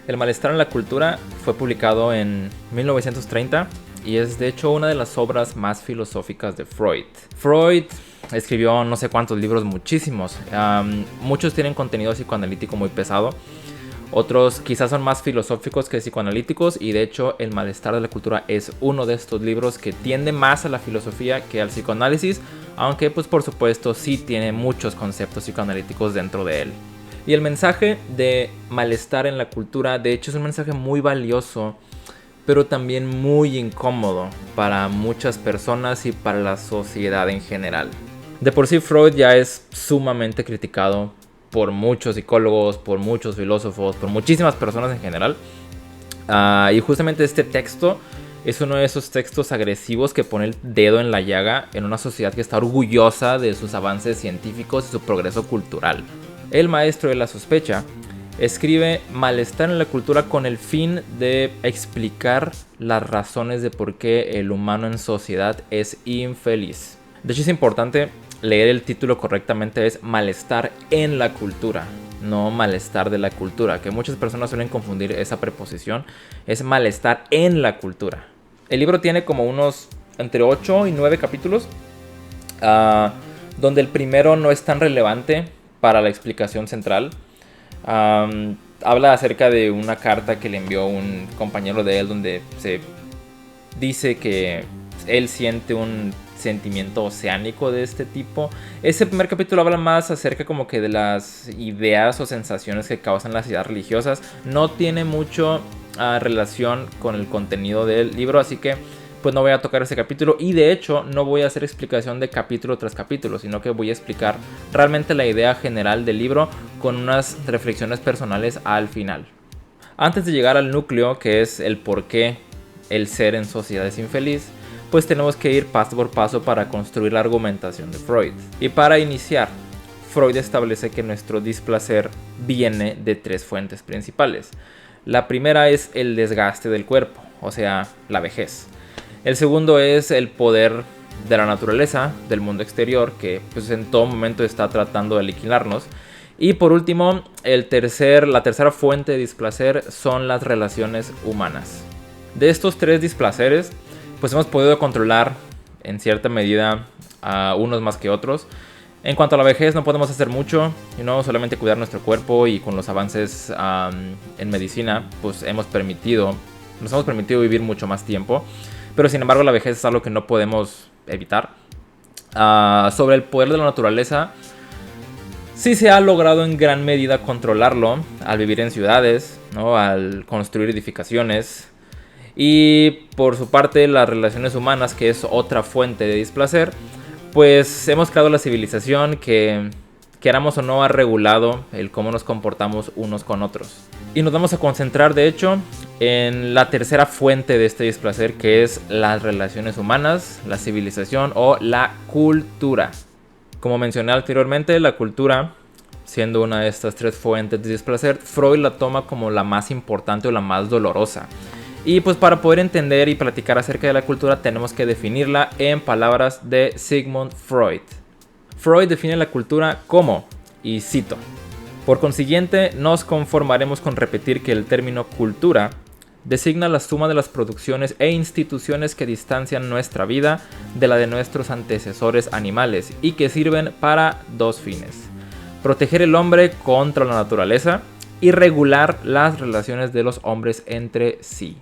El malestar en la cultura fue publicado en 1930 y es de hecho una de las obras más filosóficas de Freud. Freud escribió no sé cuántos libros, muchísimos. Muchos tienen contenido psicoanalítico muy pesado. Otros quizás son más filosóficos que psicoanalíticos, y de hecho El malestar de la cultura es uno de estos libros que tiende más a la filosofía que al psicoanálisis, aunque pues por supuesto sí tiene muchos conceptos psicoanalíticos dentro de él. Y el mensaje de malestar en la cultura de hecho es un mensaje muy valioso, pero también muy incómodo para muchas personas y para la sociedad en general. De por sí Freud ya es sumamente criticado por muchos psicólogos, por muchos filósofos, por muchísimas personas en general. Y justamente este texto es uno de esos textos agresivos que pone el dedo en la llaga en una sociedad que está orgullosa de sus avances científicos y su progreso cultural. El maestro de la sospecha escribe malestar en la cultura con el fin de explicar las razones de por qué el humano en sociedad es infeliz. De hecho es importante leer el título correctamente, es malestar en la cultura, no malestar de la cultura, que muchas personas suelen confundir esa preposición. Es malestar en la cultura. El libro tiene como unos entre 8 y 9 capítulos, donde el primero no es tan relevante para la explicación central. Habla acerca de una carta que le envió un compañero de él, donde se dice que él siente un sentimiento oceánico de este tipo. Ese primer capítulo habla más acerca como que de las ideas o sensaciones que causan las ideas religiosas. No tiene mucho relación con el contenido del libro, así que pues no voy a tocar ese capítulo, y de hecho no voy a hacer explicación de capítulo tras capítulo, sino que voy a explicar realmente la idea general del libro con unas reflexiones personales al final. Antes de llegar al núcleo, que es el por qué el ser en sociedad es infeliz, pues tenemos que ir paso por paso para construir la argumentación de Freud. Y para iniciar, Freud establece que nuestro displacer viene de 3 fuentes principales. La primera es el desgaste del cuerpo, o sea, la vejez. El segundo es el poder de la naturaleza, del mundo exterior, que pues en todo momento está tratando de aniquilarnos. Y por último, la tercera fuente de displacer son las relaciones humanas. De estos 3 displaceres, pues hemos podido controlar en cierta medida a unos más que otros. En cuanto a la vejez no podemos hacer mucho, solamente cuidar nuestro cuerpo, y con los avances en medicina pues nos hemos permitido vivir mucho más tiempo. Pero sin embargo la vejez es algo que no podemos evitar. Sobre el poder de la naturaleza, sí se ha logrado en gran medida controlarlo al vivir en ciudades, ¿no? Al construir edificaciones. Y por su parte las relaciones humanas, que es otra fuente de displacer, pues hemos creado la civilización que, queramos o no, ha regulado el cómo nos comportamos unos con otros. Y nos vamos a concentrar de hecho en la tercera fuente de este displacer, que es las relaciones humanas, la civilización o la cultura. Como mencioné anteriormente, la cultura, siendo una de estas 3 fuentes de displacer, Freud la toma como la más importante o la más dolorosa. Y pues para poder entender y platicar acerca de la cultura tenemos que definirla en palabras de Sigmund Freud. Freud define la cultura como, y cito: por consiguiente, nos conformaremos con repetir que el término cultura designa la suma de las producciones e instituciones que distancian nuestra vida de la de nuestros antecesores animales y que sirven para 2 fines: proteger el hombre contra la naturaleza y regular las relaciones de los hombres entre sí.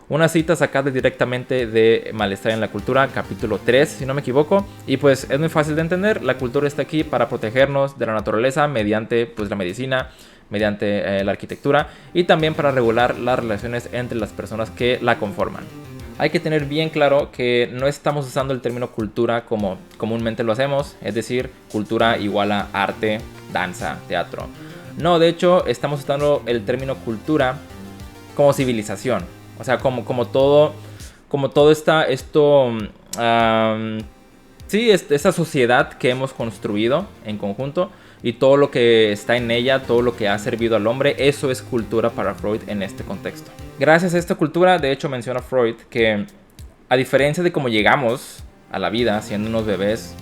Una cita sacada directamente de Malestar en la Cultura, capítulo 3, si no me equivoco. Y pues es muy fácil de entender. La cultura está aquí para protegernos de la naturaleza mediante pues la medicina, mediante la arquitectura, y también para regular las relaciones entre las personas que la conforman. Hay que tener bien claro que no estamos usando el término cultura como comúnmente lo hacemos, es decir, cultura igual a arte, danza, teatro. No, de hecho estamos usando el término cultura como civilización. O sea, como todo esta sociedad que hemos construido en conjunto, y todo lo que está en ella, todo lo que ha servido al hombre, eso es cultura para Freud en este contexto. Gracias a esta cultura, de hecho, menciona Freud que, a diferencia de cómo llegamos a la vida siendo unos bebés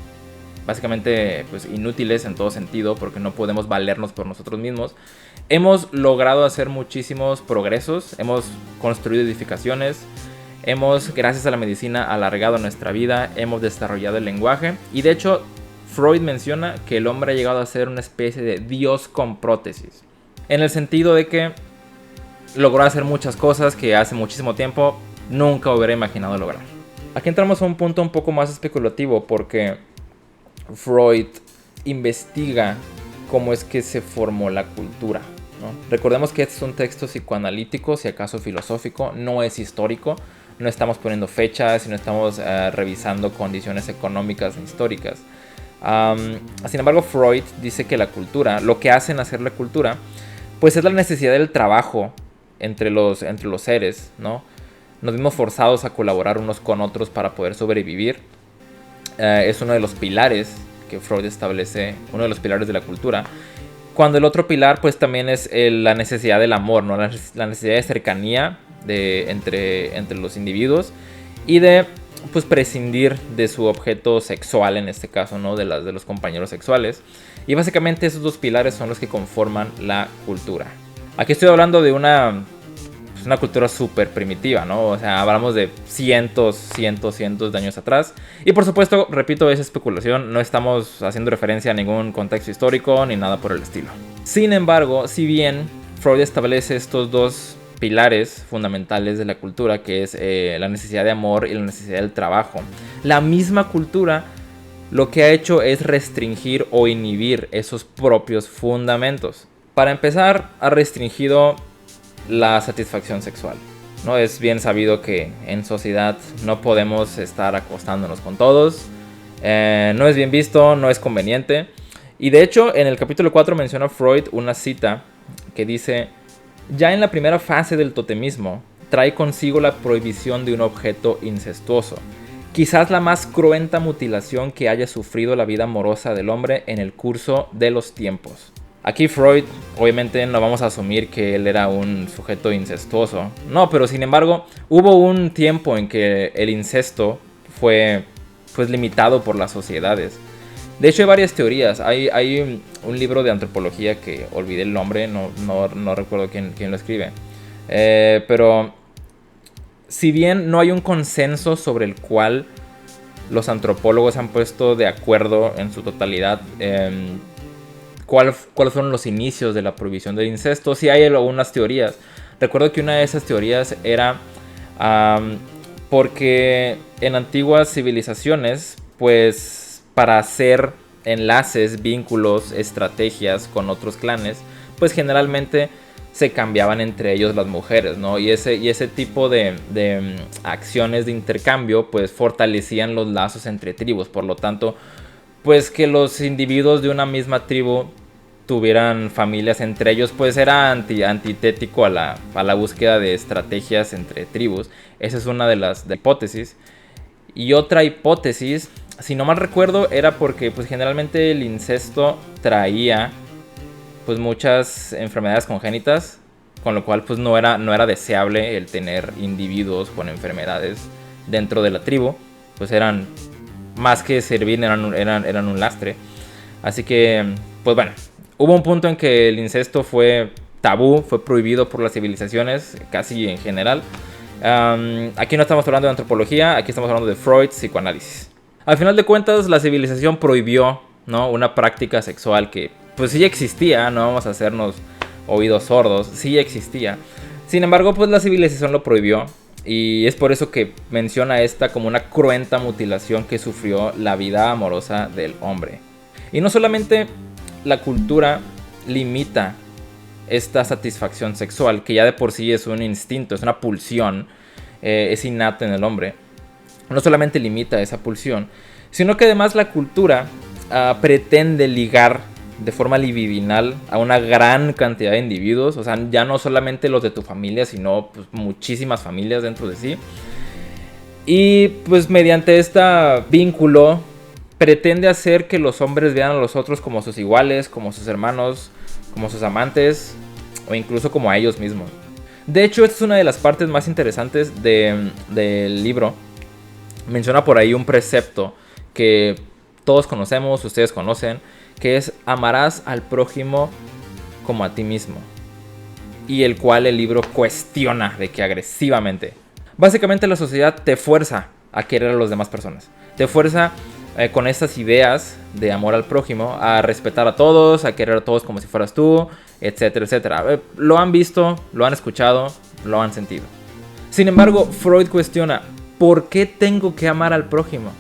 básicamente pues inútiles en todo sentido porque no podemos valernos por nosotros mismos. Hemos logrado hacer muchísimos progresos, hemos construido edificaciones, hemos, gracias a la medicina, alargado nuestra vida, hemos desarrollado el lenguaje y de hecho Freud menciona que el hombre ha llegado a ser una especie de Dios con prótesis, en el sentido de que logró hacer muchas cosas que hace muchísimo tiempo nunca hubiera imaginado lograr. Aquí entramos a un punto un poco más especulativo porque Freud investiga cómo es que se formó la cultura, ¿no? Recordemos que este es un texto psicoanalítico, si acaso filosófico, no es histórico, no estamos poniendo fechas y no estamos revisando condiciones económicas e históricas. Sin embargo, Freud dice que la cultura, lo que hace nacer la cultura, pues es la necesidad del trabajo entre los seres, ¿no? Nos vimos forzados a colaborar unos con otros para poder sobrevivir. Es uno de los pilares que Freud establece, uno de los pilares de la cultura. Cuando el otro pilar, pues también es la necesidad del amor, ¿no? La necesidad de cercanía entre los individuos y de pues prescindir de su objeto sexual, en este caso, ¿no? De los compañeros sexuales. Y básicamente esos dos pilares son los que conforman la cultura. Aquí estoy hablando de una cultura súper primitiva, ¿no? O sea, hablamos de cientos de años atrás. Y por supuesto, repito, es especulación, no estamos haciendo referencia a ningún contexto histórico ni nada por el estilo. Sin embargo, si bien Freud establece estos dos pilares fundamentales de la cultura, que es la necesidad de amor y la necesidad del trabajo, la misma cultura lo que ha hecho es restringir o inhibir esos propios fundamentos. Para empezar, ha restringido la satisfacción sexual, ¿no? Es bien sabido que en sociedad no podemos estar acostándonos con todos, no es bien visto, no es conveniente. Y de hecho, en el capítulo 4 menciona Freud una cita que dice: ya en la primera fase del totemismo, trae consigo la prohibición de un objeto incestuoso, quizás la más cruenta mutilación que haya sufrido la vida amorosa del hombre en el curso de los tiempos. Aquí Freud, obviamente no vamos a asumir que él era un sujeto incestuoso, no, pero sin embargo hubo un tiempo en que el incesto fue pues limitado por las sociedades. De hecho hay varias teorías, hay un libro de antropología que olvidé el nombre, no recuerdo quién lo escribe, pero si bien no hay un consenso sobre el cual los antropólogos han puesto de acuerdo en su totalidad, cuáles fueron los inicios de la prohibición del incesto, sí hay algunas teorías. Recuerdo que una de esas teorías era porque en antiguas civilizaciones, pues para hacer enlaces, vínculos, estrategias con otros clanes, pues generalmente se cambiaban entre ellos las mujeres, ¿no? Y ese tipo de acciones de intercambio pues fortalecían los lazos entre tribus. Por lo tanto, pues que los individuos de una misma tribu tuvieran familias entre ellos, pues era antitético a la búsqueda de estrategias entre tribus. Esa es una de las hipótesis. Y otra hipótesis, si no mal recuerdo, era porque pues generalmente el incesto traía pues muchas enfermedades congénitas, con lo cual pues no era deseable el tener individuos con enfermedades dentro de la tribu, pues eran más que servir, eran un lastre. Así que pues bueno, hubo un punto en que el incesto fue tabú, fue prohibido por las civilizaciones, casi en general. Aquí no estamos hablando de antropología, aquí estamos hablando de Freud, psicoanálisis. Al final de cuentas, la civilización prohibió, ¿no?, una práctica sexual que pues sí existía, no vamos a hacernos oídos sordos, sí existía. Sin embargo, pues la civilización lo prohibió y es por eso que menciona esta como una cruenta mutilación que sufrió la vida amorosa del hombre. Y no solamente la cultura limita esta satisfacción sexual, que ya de por sí es un instinto, es una pulsión, es innato en el hombre. No solamente limita esa pulsión, sino que además la cultura pretende ligar de forma libidinal a una gran cantidad de individuos. O sea, ya no solamente los de tu familia, sino pues, muchísimas familias dentro de sí. Y pues mediante este vínculo pretende hacer que los hombres vean a los otros como sus iguales, como sus hermanos, como sus amantes o incluso como a ellos mismos. De hecho, esta es una de las partes más interesantes del libro. Menciona por ahí un precepto que todos conocemos, ustedes conocen, que es amarás al prójimo como a ti mismo. Y el cual el libro cuestiona de que agresivamente. Básicamente la sociedad te fuerza a querer a las demás personas. Te fuerza con estas ideas de amor al prójimo a respetar a todos, a querer a todos como si fueras tú, etcétera, etcétera. Lo han visto, lo han escuchado, lo han sentido. Sin embargo, Freud cuestiona, ¿por qué tengo que amar al prójimo?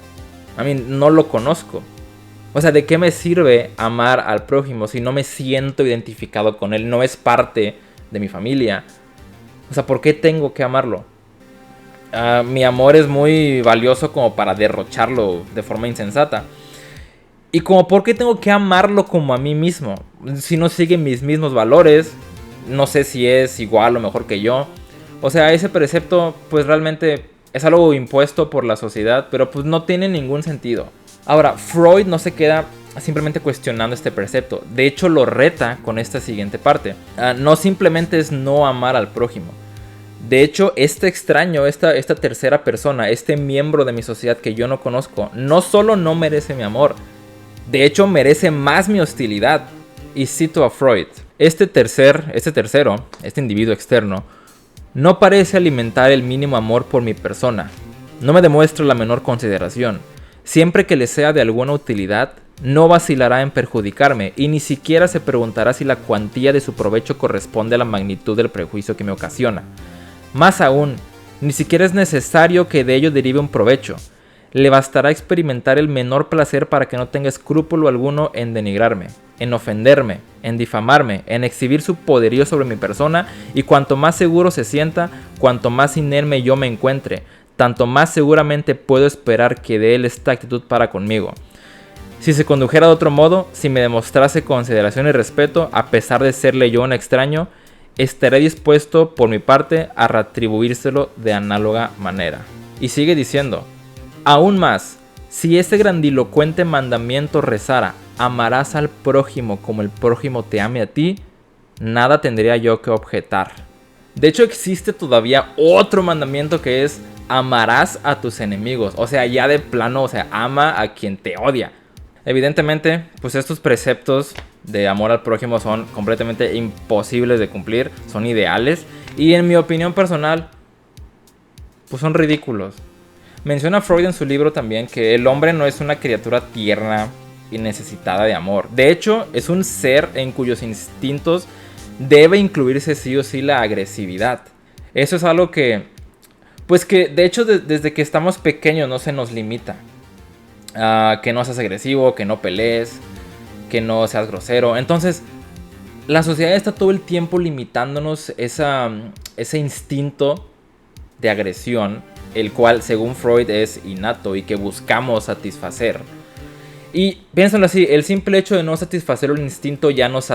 A mí no lo conozco. O sea, ¿de qué me sirve amar al prójimo si no me siento identificado con él? No es parte de mi familia. O sea, ¿por qué tengo que amarlo? Mi amor es muy valioso como para derrocharlo de forma insensata. Y como, ¿por qué tengo que amarlo como a mí mismo? Si no sigue mis mismos valores, no sé si es igual o mejor que yo. O sea, ese precepto pues realmente es algo impuesto por la sociedad, pero pues no tiene ningún sentido. Ahora, Freud no se queda simplemente cuestionando este precepto. De hecho, lo reta con esta siguiente parte. No simplemente es no amar al prójimo. De hecho, este extraño, esta tercera persona, este miembro de mi sociedad que yo no conozco, no solo no merece mi amor, de hecho merece más mi hostilidad. Y cito a Freud, este individuo externo, no parece alimentar el mínimo amor por mi persona, no me demuestra la menor consideración. Siempre que le sea de alguna utilidad, no vacilará en perjudicarme y ni siquiera se preguntará si la cuantía de su provecho corresponde a la magnitud del prejuicio que me ocasiona. Más aún, ni siquiera es necesario que de ello derive un provecho. Le bastará experimentar el menor placer para que no tenga escrúpulo alguno en denigrarme, en ofenderme, en difamarme, en exhibir su poderío sobre mi persona, y cuanto más seguro se sienta, cuanto más inerme yo me encuentre, tanto más seguramente puedo esperar que de él esta actitud para conmigo. Si se condujera de otro modo, si me demostrase consideración y respeto, a pesar de serle yo un extraño, estaré dispuesto por mi parte a retribuírselo de análoga manera. Y sigue diciendo, aún más, si ese grandilocuente mandamiento rezara, amarás al prójimo como el prójimo te ame a ti, nada tendría yo que objetar. De hecho, existe todavía otro mandamiento que es, amarás a tus enemigos. O sea, ya de plano, o sea, ama a quien te odia. Evidentemente, pues estos preceptos de amor al prójimo son completamente imposibles de cumplir, son ideales y en mi opinión personal, pues son ridículos. Menciona Freud en su libro también que el hombre no es una criatura tierna y necesitada de amor. De hecho, es un ser en cuyos instintos debe incluirse sí o sí la agresividad. Eso es algo que, pues que de hecho desde que estamos pequeños no se nos limita. Que no seas agresivo, que no pelees, que no seas grosero. Entonces, la sociedad está todo el tiempo limitándonos ese instinto de agresión, el cual, según Freud, es innato y que buscamos satisfacer. Y piénsalo así, el simple hecho de no satisfacer el instinto ya nos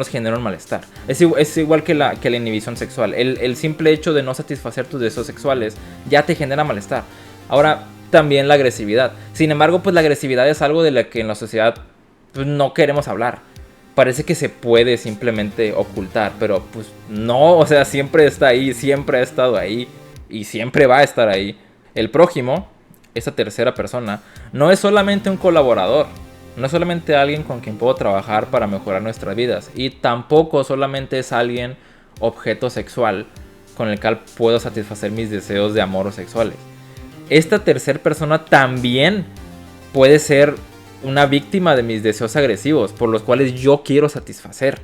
genera un malestar. Es igual que la inhibición sexual. El simple hecho de no satisfacer tus deseos sexuales ya te genera malestar. Ahora, también la agresividad. Sin embargo, pues la agresividad es algo de la que en la sociedad pues, no queremos hablar. Parece que se puede simplemente ocultar, pero pues no, o sea, siempre está ahí, siempre ha estado ahí y siempre va a estar ahí. El prójimo, esa tercera persona, no es solamente un colaborador, no es solamente alguien con quien puedo trabajar para mejorar nuestras vidas, y tampoco solamente es alguien objeto sexual con el cual puedo satisfacer mis deseos de amor o sexuales. Esta tercera persona también puede ser una víctima de mis deseos agresivos, por los cuales yo quiero satisfacer.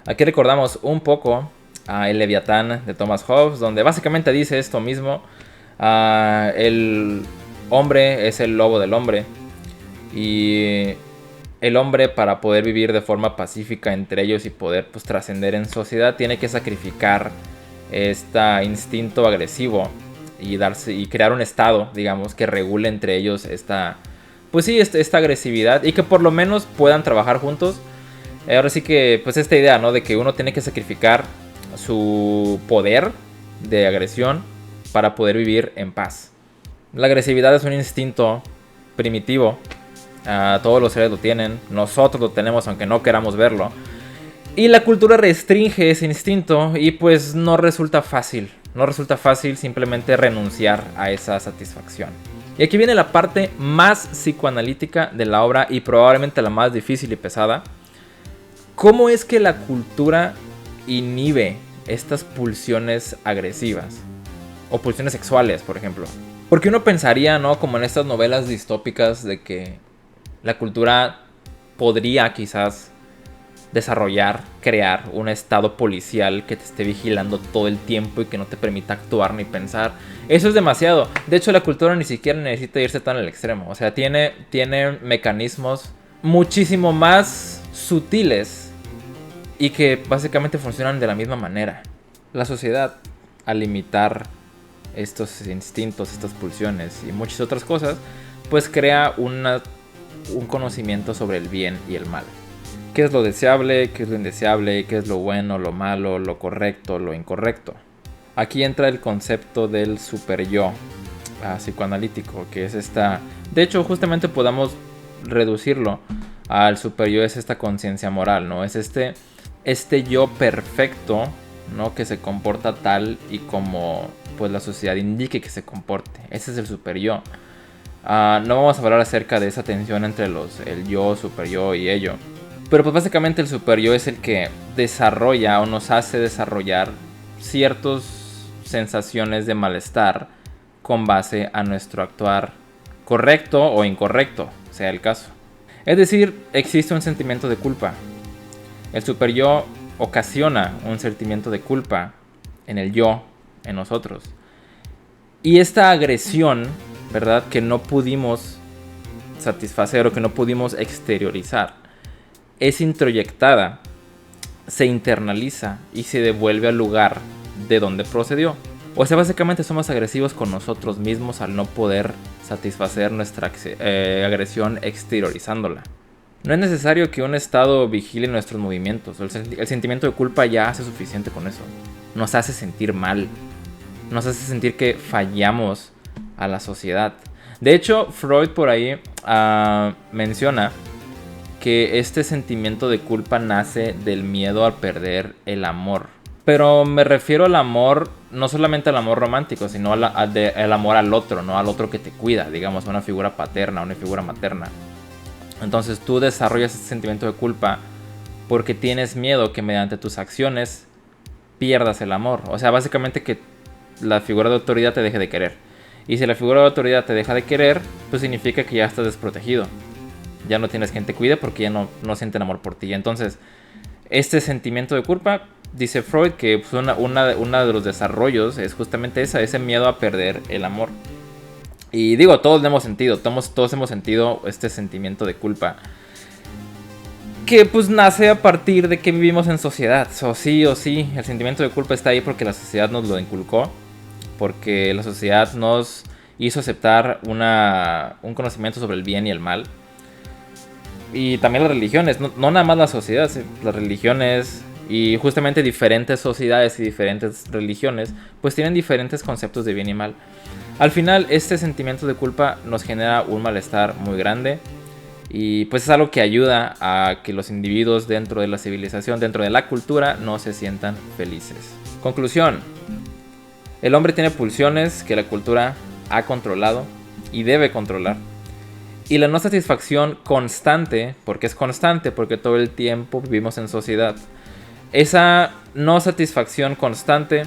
Aquí recordamos un poco a El Leviatán de Thomas Hobbes, donde básicamente dice esto mismo. El hombre es el lobo del hombre, y el hombre, para poder vivir de forma pacífica entre ellos y poder pues, trascender en sociedad, tiene que sacrificar este instinto agresivo y crear un estado, digamos, que regule entre ellos esta agresividad y que por lo menos puedan trabajar juntos. Ahora sí que, pues esta idea, ¿no? De que uno tiene que sacrificar su poder de agresión para poder vivir en paz. La agresividad es un instinto primitivo. Todos los seres lo tienen. Nosotros lo tenemos aunque no queramos verlo. Y la cultura restringe ese instinto y pues no resulta fácil. No resulta fácil simplemente renunciar a esa satisfacción. Y aquí viene la parte más psicoanalítica de la obra y probablemente la más difícil y pesada. ¿Cómo es que la cultura inhibe estas pulsiones agresivas? O pulsiones sexuales, por ejemplo. Porque uno pensaría, ¿no? Como en estas novelas distópicas de que la cultura podría quizás desarrollar, crear un estado policial que te esté vigilando todo el tiempo y que no te permita actuar ni pensar. Eso es demasiado. De hecho, la cultura ni siquiera necesita irse tan al extremo. O sea, tiene mecanismos muchísimo más sutiles y que básicamente funcionan de la misma manera. La sociedad, al limitar estos instintos, estas pulsiones y muchas otras cosas, pues crea un conocimiento sobre el bien y el mal. ¿Qué es lo deseable? ¿Qué es lo indeseable? ¿Qué es lo bueno? ¿Lo malo? ¿Lo correcto? ¿Lo incorrecto? Aquí entra el concepto del super yo psicoanalítico, que es esta... De hecho, justamente podamos reducirlo al super yo, es esta conciencia moral, ¿no? Es este yo perfecto, ¿no? Que se comporta tal y como pues la sociedad indique que se comporte. Ese es el super yo. No vamos a hablar acerca de esa tensión entre el yo, super yo y ello. Pero pues básicamente el super yo es el que desarrolla o nos hace desarrollar ciertas sensaciones de malestar con base a nuestro actuar correcto o incorrecto, sea el caso. Es decir, existe un sentimiento de culpa. El super yo ocasiona un sentimiento de culpa en el yo, en nosotros. Y esta agresión, ¿verdad?, que no pudimos satisfacer o que no pudimos exteriorizar, es introyectada, se internaliza y se devuelve al lugar de donde procedió. O sea, básicamente somos agresivos con nosotros mismos al no poder satisfacer nuestra agresión exteriorizándola. No es necesario que un estado vigile nuestros movimientos. El sentimiento de culpa ya hace suficiente con eso. Nos hace sentir mal. Nos hace sentir que fallamos a la sociedad. De hecho, Freud por ahí menciona que este sentimiento de culpa nace del miedo a perder el amor. Pero me refiero al amor, no solamente al amor romántico, sino al amor al otro, ¿no? Al otro que te cuida, digamos, una figura paterna, una figura materna. Entonces tú desarrollas ese sentimiento de culpa porque tienes miedo que mediante tus acciones pierdas el amor. O sea, básicamente que la figura de autoridad te deje de querer. Y si la figura de autoridad te deja de querer, pues significa que ya estás desprotegido. Ya no tienes quien te cuide porque ya no sienten amor por ti. Entonces, este sentimiento de culpa, dice Freud, que pues una de los desarrollos es justamente ese miedo a perder el amor. Y digo, todos lo hemos sentido, todos hemos sentido este sentimiento de culpa. Que pues nace a partir de que vivimos en sociedad. O sí, el sentimiento de culpa está ahí porque la sociedad nos lo inculcó. Porque la sociedad nos hizo aceptar un conocimiento sobre el bien y el mal. Y también las religiones, no nada más la sociedad, las religiones y justamente diferentes sociedades y diferentes religiones pues tienen diferentes conceptos de bien y mal. Al final este sentimiento de culpa nos genera un malestar muy grande y pues es algo que ayuda a que los individuos dentro de la civilización, dentro de la cultura, no se sientan felices. Conclusión: el hombre tiene pulsiones que la cultura ha controlado y debe controlar. Y la no satisfacción constante, porque es constante, porque todo el tiempo vivimos en sociedad, esa no satisfacción constante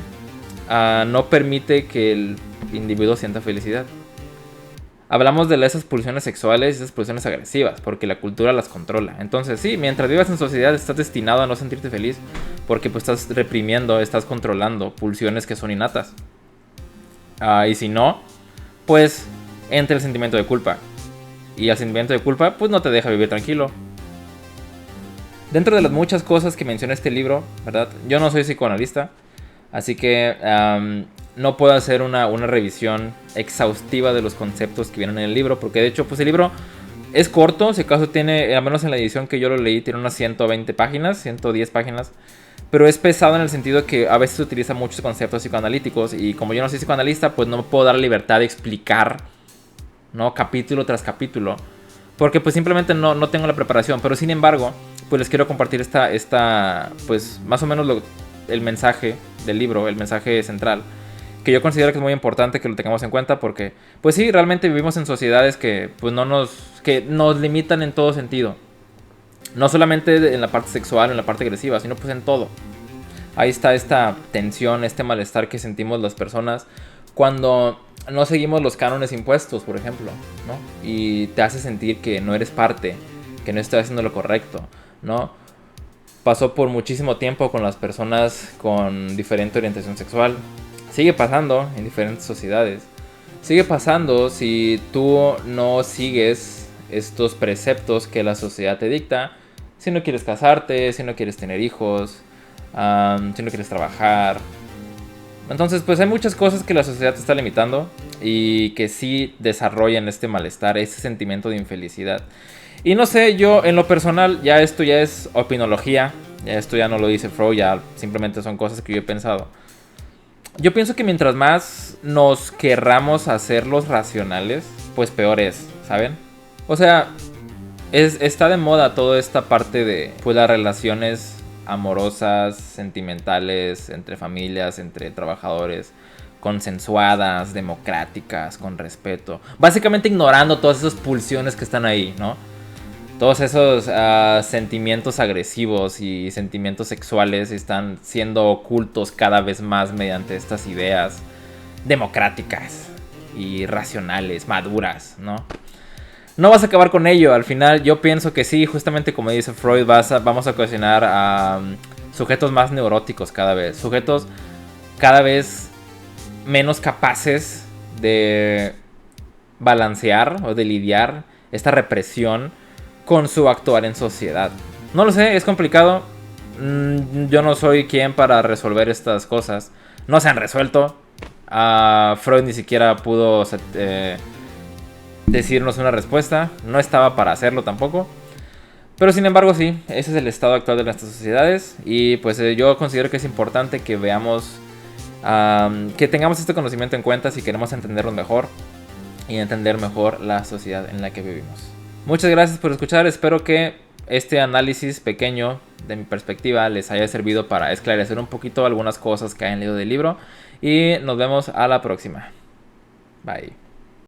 no permite que el individuo sienta felicidad. Hablamos de esas pulsiones sexuales y esas pulsiones agresivas, porque la cultura las controla. Entonces sí, mientras vivas en sociedad estás destinado a no sentirte feliz, porque pues estás reprimiendo, estás controlando pulsiones que son innatas. Y si no, pues entra el sentimiento de culpa. Y el sentimiento de culpa pues no te deja vivir tranquilo. Dentro de las muchas cosas que menciona este libro, ¿verdad? Yo no soy psicoanalista, así que no puedo hacer una revisión exhaustiva de los conceptos que vienen en el libro, porque de hecho pues el libro es corto, si acaso tiene, al menos en la edición que yo lo leí, tiene unas 120 páginas, 110 páginas, pero es pesado en el sentido que a veces utiliza muchos conceptos psicoanalíticos y como yo no soy psicoanalista, pues no me puedo dar la libertad de explicar, ¿no?, capítulo tras capítulo, porque pues simplemente no tengo la preparación. Pero sin embargo, pues les quiero compartir esta pues más o menos el mensaje del libro, el mensaje central, que yo considero que es muy importante que lo tengamos en cuenta porque, pues sí, realmente vivimos en sociedades que, pues que nos limitan en todo sentido. No solamente en la parte sexual, en la parte agresiva, sino pues en todo. Ahí está esta tensión, este malestar que sentimos las personas cuando no seguimos los cánones impuestos, por ejemplo, ¿no? Y te hace sentir que no eres parte, que no estás haciendo lo correcto, ¿no? Pasó por muchísimo tiempo con las personas con diferente orientación sexual. Sigue pasando en diferentes sociedades. Sigue pasando si tú no sigues estos preceptos que la sociedad te dicta. Si no quieres casarte, si no quieres tener hijos, si no quieres trabajar. Entonces, pues hay muchas cosas que la sociedad te está limitando y que sí desarrollan este malestar, ese sentimiento de infelicidad. Y no sé, yo en lo personal, ya esto ya es opinología, ya esto ya no lo dice Freud, ya simplemente son cosas que yo he pensado. Yo pienso que mientras más nos querramos hacerlos racionales, pues peor es, ¿saben? O sea, está de moda toda esta parte de pues las relaciones amorosas, sentimentales, entre familias, entre trabajadores, consensuadas, democráticas, con respeto. Básicamente ignorando todas esas pulsiones que están ahí, ¿no? Todos esos sentimientos agresivos y sentimientos sexuales están siendo ocultos cada vez más mediante estas ideas democráticas y racionales, maduras, ¿no? No vas a acabar con ello. Al final yo pienso que sí, justamente como dice Freud, vamos a ocasionar a sujetos más neuróticos cada vez. Sujetos cada vez menos capaces de balancear o de lidiar esta represión con su actuar en sociedad. No lo sé, es complicado. Yo no soy quien para resolver estas cosas. No se han resuelto. Freud ni siquiera pudo decirnos una respuesta. No estaba para hacerlo tampoco. Pero sin embargo sí, ese es el estado actual de nuestras sociedades. Y pues yo considero que es importante que veamos, que tengamos este conocimiento en cuenta si queremos entenderlo mejor y entender mejor la sociedad en la que vivimos. Muchas gracias por escuchar, espero que este análisis pequeño de mi perspectiva les haya servido para esclarecer un poquito algunas cosas que hayan leído del libro y nos vemos a la próxima. Bye.